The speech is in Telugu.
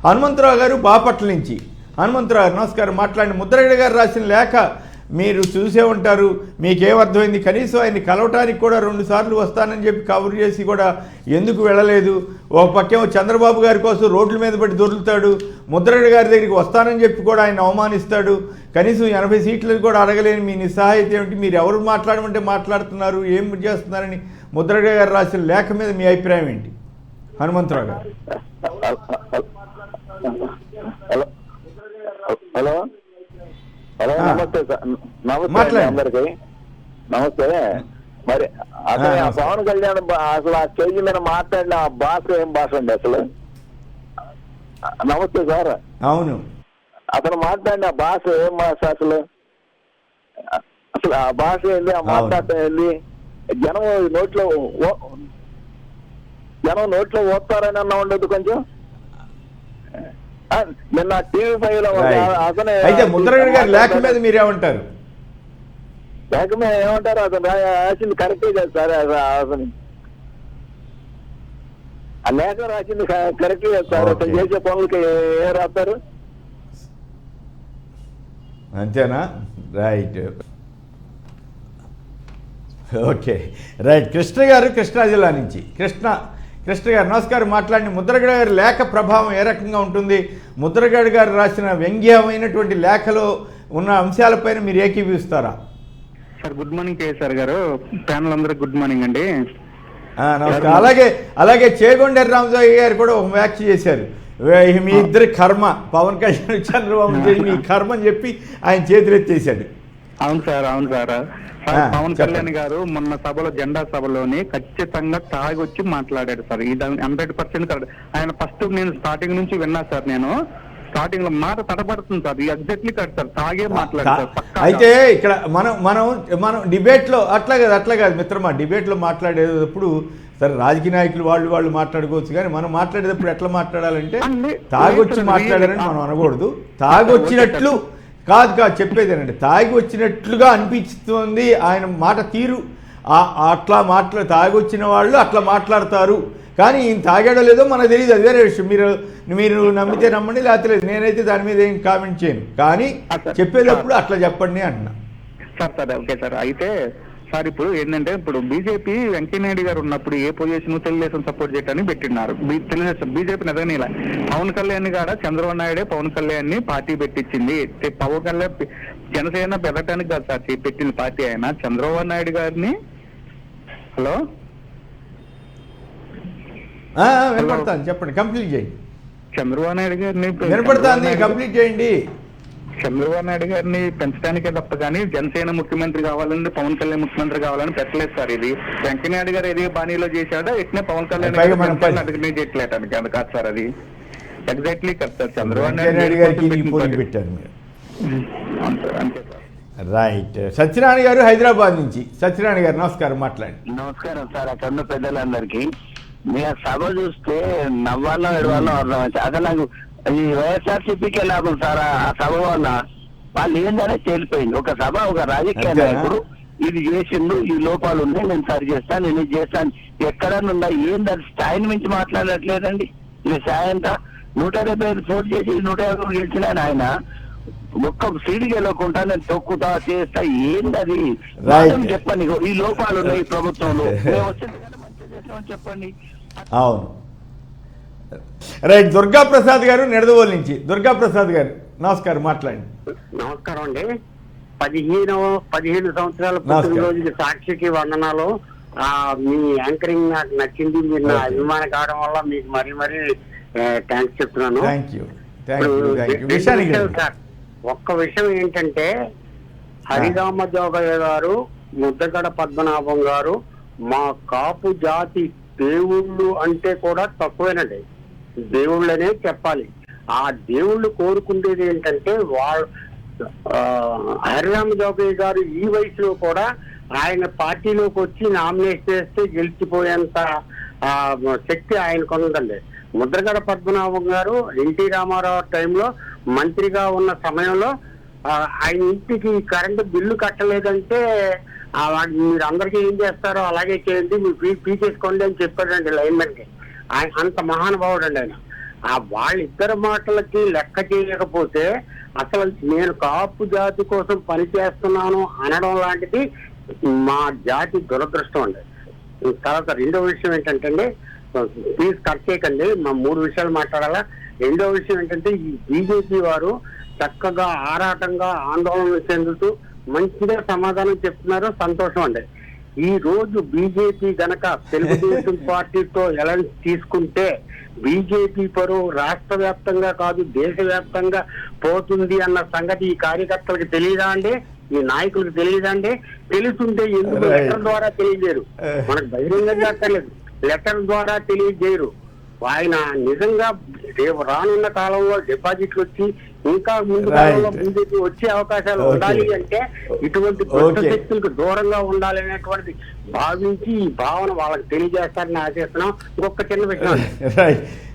హనుమంతరావు గారు బాపట్ల నుంచి. హనుమంతరావు గారు నమస్కారం. మాట్లాడిన ముద్రగడ గారు రాసిన లేఖ మీరు చూసే ఉంటారు, మీకేమర్థమైంది? కనీసం ఆయన్ని కలవటానికి కూడా 2 సార్లు వస్తానని చెప్పి కవర్ చేసి కూడా ఎందుకు వెళ్ళలేదు? ఒక పక్కేమో చంద్రబాబు గారి కోసం రోడ్ల మీద పడి దొరుకుతాడు, ముద్రగడ గారి దగ్గరికి వస్తానని చెప్పి కూడా ఆయన అవమానిస్తాడు. కనీసం 80 సీట్లను కూడా అడగలేని మీ నిస్సహాయత ఏమిటి? మీరు ఎవరు మాట్లాడమంటే మాట్లాడుతున్నారు, ఏం చేస్తున్నారని ముద్రగడ గారు రాసిన లేఖ మీద మీ అభిప్రాయం ఏంటి హనుమంతరావు గారు? హలో హలో నమస్తే సార్. నమస్తే అందరికి నమస్తే. మరి అసలు పవన్ కళ్యాణ్ అసలు ఆ స్టేజ్ మీద మాట్లాడిన ఆ భాష ఏం భాష అండి అసలు? నమస్తే సార్. అవును, అతను మాట్లాడిన భాష ఏం భాష అసలు? అసలు ఆ భాష ఏంది, ఆ మాట్లాడటం ఏంది? జనం నోట్లో ఓస్తారని అన్నా ఉండదు కొంచెం. నిన్న TV5 లో అయితే ముద్రగడ గారి లేఖ మీద మీరేమంటారు? లేఖ మీద ఏమంటారు? అతను రాసింది కరెక్టే కదా సార్. అతను ఆ లేఖ రాసింది కరెక్టే కదా సార్. అతను చేసే పనులకి ఏం రాస్తారు? అంతేనా? Right, okay, right. కృష్ణ గారు కృష్ణా జిల్లా నుంచి. కృష్ణ గారు నమస్కారం. మాట్లాడిన ముద్రగడ గారి లేఖ ప్రభావం ఏ రకంగా ఉంటుంది? ముద్రగడ గారు రాసిన వ్యంగ్యమైనటువంటి లేఖలో ఉన్న అంశాలపైన మీరు ఏకీభవిస్తారా? సార్ గుడ్ మార్నింగ్ కేసీఆర్ గారు, ప్యానల్ అందరికి గుడ్ మార్నింగ్ అండి. నమస్కారం. అలాగే చేగొండెర్ర రామజోగి గారు కూడా ఒక వ్యాఖ్య చేశారు, మీ ఇద్దరి కర్మ, పవన్ కళ్యాణ్ చంద్రబాబు మీ కర్మ అని చెప్పి ఆయన చేతులెత్తేసాడు. అవును సార్. పవన్ కళ్యాణ్ గారు మొన్న సభలో, జెండా సభలోని ఖచ్చితంగా తాగొచ్చి మాట్లాడాడు సార్. ఇది 100% కరెక్ట్. ఆయన ఫస్ట్ నేను స్టార్టింగ్ నుంచి విన్నా సార్. నేను స్టార్టింగ్ లో మాట తడబడుతుంది సార్. Exactly correct sir. తాగే మాట్లాడారు. అయితే ఇక్కడ మనం డిబేట్ లో అట్లా కాదు మిత్రమా. డిబేట్ లో మాట్లాడేటప్పుడు సరే రాజకీయ నాయకులు వాళ్ళు మాట్లాడుకోవచ్చు, కానీ మనం మాట్లాడేటప్పుడు ఎట్లా మాట్లాడాలంటే తాగొచ్చి మాట్లాడారని మనం అనకూడదు. తాగొచ్చినట్లు కాదు చెప్పేదేనండి, తాగి వచ్చినట్లుగా అనిపిస్తుంది ఆయన మాట తీరు. అట్లా తాగి వచ్చిన వాళ్ళు అట్లా మాట్లాడతారు, కానీ ఈయన తాగాడో లేదో మనకు తెలియదు, అది వేరే విషయం. మీరు నమ్మితే నమ్మండి, లేకపోతే లేదు. నేనైతే దాని మీద ఏం కామెంట్ చేయను, కానీ చెప్పేటప్పుడు అట్లా చెప్పండి అంటున్నా. Sir okay sir. అయితే సార్ ఇప్పుడు ఏంటంటే, ఇప్పుడు బీజేపీ వెంకయ్యనాయుడు గారు ఉన్నప్పుడు ఏ పొజిషన్ తెలుగుదేశం సపోర్ట్ చేయడానికి పెట్టినారు. తెలుగుదేశం బీజేపీ నిజంగా పవన్ కళ్యాణ్ గారు, చంద్రబాబు నాయుడే పవన్ కళ్యాణ్ ని పార్టీ పెట్టించింది. పవన్ కళ్యాణ్ జనసేన పెట్టడానికి కాదు సార్ పెట్టిన పార్టీ. ఆయన చంద్రబాబు నాయుడు గారిని హలో వినపడతాను, చెప్పండి, కంప్లీట్ చేయండి. చంద్రబాబు నాయుడు గారిని వినపడతాను, కంప్లీట్ చేయండి. చంద్రబాబు నాయుడు గారిని పెంచడానికే తప్ప కానీ జనసేన ముఖ్యమంత్రి కావాలని, పవన్ కళ్యాణ్ ముఖ్యమంత్రి కావాలని పెట్టలేదు సార్. ఇది వెంకయ్యనాయుడు గారు ఏది బాణీలో చేశాడో ఎట్నే పవన్ కళ్యాణ్ అడిగినే చేయట్లేటానికి అది కాదు సార్. అది ఎగ్జాక్ట్లీ కదా సార్. చంద్రబాబు నాయుడు గారికి పెట్టారు మీరు. అంతే సార్. రైట్. సత్యనారాయణ గారు హైదరాబాద్ నుంచి. సత్యనారాయణ గారు నమస్కారం, మాట్లాడండి. నమస్కారం సార్. అక్కడ పెద్దలందరికీ మీ సభ చూస్తే నవ్వాలో ఎడవాలో అర్థం. అసలు నాకు ఈ వైఎస్ఆర్సీపీకే లాభం సార్. ఆ సభ వల్ల వాళ్ళు ఏందనే తేలిపోయింది. ఒక సభ, ఒక రాజకీయ నాయకుడు ఇది చేసిండు, ఈ లోపాలు ఉన్నాయి, నేను సరి చేస్తాను, నేను ఇది చేస్తాను, ఎక్కడన్నా ఏంది అది స్థాయిని మించి మాట్లాడట్లేదండి. ఇది సాయంత్రం 175 పోటీ చేసి 150 గెలిచిన ఆయన ఒక్క సీటు గెలవకుండా నేను తొక్కుతా చేస్తా, ఏందది చెప్పండి. ఈ లోపాలు ఉన్నాయి ప్రభుత్వంలో, చెప్పండి. అవును, రైట్. దుర్గాప్రసాద్ గారు నిడదవోలు నుంచి. దుర్గాప్రసాద్ గారు నమస్కారం, మాట్లాడండి. నమస్కారం అండి. 15 సంవత్సరాల పుట్టినరోజుకి సాక్షికి వందనాలు. మీ యాంకరింగ్ నాకు నచ్చింది. మీరు నా అభిమానం కావడం వల్ల మీకు మరీ థ్యాంక్స్ చెప్తున్నాను. సార్ ఒక్క విషయం ఏంటంటే, హరిరామ జోగయ్య గారు, ముద్దగడ పద్మనాభం గారు మా కాపు జాతి దేవుళ్ళు అంటే కూడా తక్కువేనండి. దేవుళ్ళనే చెప్పాలి. ఆ దేవుళ్ళు కోరుకునేది ఏంటంటే, హరిరామ జోగయ్య గారు ఈ వయసులో కూడా ఆయన పార్టీలోకి వచ్చి నామినేట్ చేస్తే గెలిచిపోయేంత శక్తి ఆయనకు ఉందండి. ముద్రగడ పద్మనాభం గారు ఎన్టీ రామారావు టైంలో మంత్రిగా ఉన్న సమయంలో ఆయన ఇంటికి కరెంటు బిల్లు కట్టలేదంటే మీరు అందరికీ ఏం చేస్తారో అలాగే చేయండి, మీరు పీకేసుకోండి అని చెప్పాడండి లైన్మెన్ కి. అంత మహానుభావుడు అండి ఆయన. ఆ వాళ్ళిద్దరి మాటలకి లెక్క చేయకపోతే అసలు నేను కాపు జాతి కోసం పనిచేస్తున్నాను అనడం లాంటిది మా జాతి దురదృష్టం అండి. తర్వాత రెండో విషయం ఏంటంటే, ప్లీజ్ కట్ చేయకండి, మా 3 విషయాలు మాట్లాడాలా. రెండో విషయం ఏంటంటే, ఈ బీజేపీ వారు చక్కగా ఆరాటంగా ఆందోళన చెందుతూ మంచిగా సమాధానం చెప్తున్నారు, సంతోషం అండి. ఈ రోజు బీజేపీ గనక తెలుగుదేశం పార్టీతో అలయన్స్ తీసుకుంటే బీజేపీ పరువు రాష్ట్ర వ్యాప్తంగా కాదు దేశవ్యాప్తంగా పోతుంది అన్న సంగతి ఈ కార్యకర్తలకు తెలియదా అండి? ఈ నాయకులకు తెలియదా అండి? తెలుసుంటే ఎందుకు లెటర్ ద్వారా తెలియజేయరు? మనకు బహిరంగంగా అక్కర్లేదు, లెటర్ ద్వారా తెలియజేయరు. ఆయన నిజంగా రేపు రానున్న కాలంలో డిపాజిట్లు వచ్చి ఇంకా ముందు కాలంలో బీజేపీ వచ్చే అవకాశాలు ఉండాలి అంటే ఇటువంటి కొత్త శక్తులకు దూరంగా ఉండాలి అనేటువంటిది భావించి ఈ భావన వాళ్ళకి తెలియజేస్తారని ఆశిస్తున్నాం. ఇంకొక చిన్న విషయం,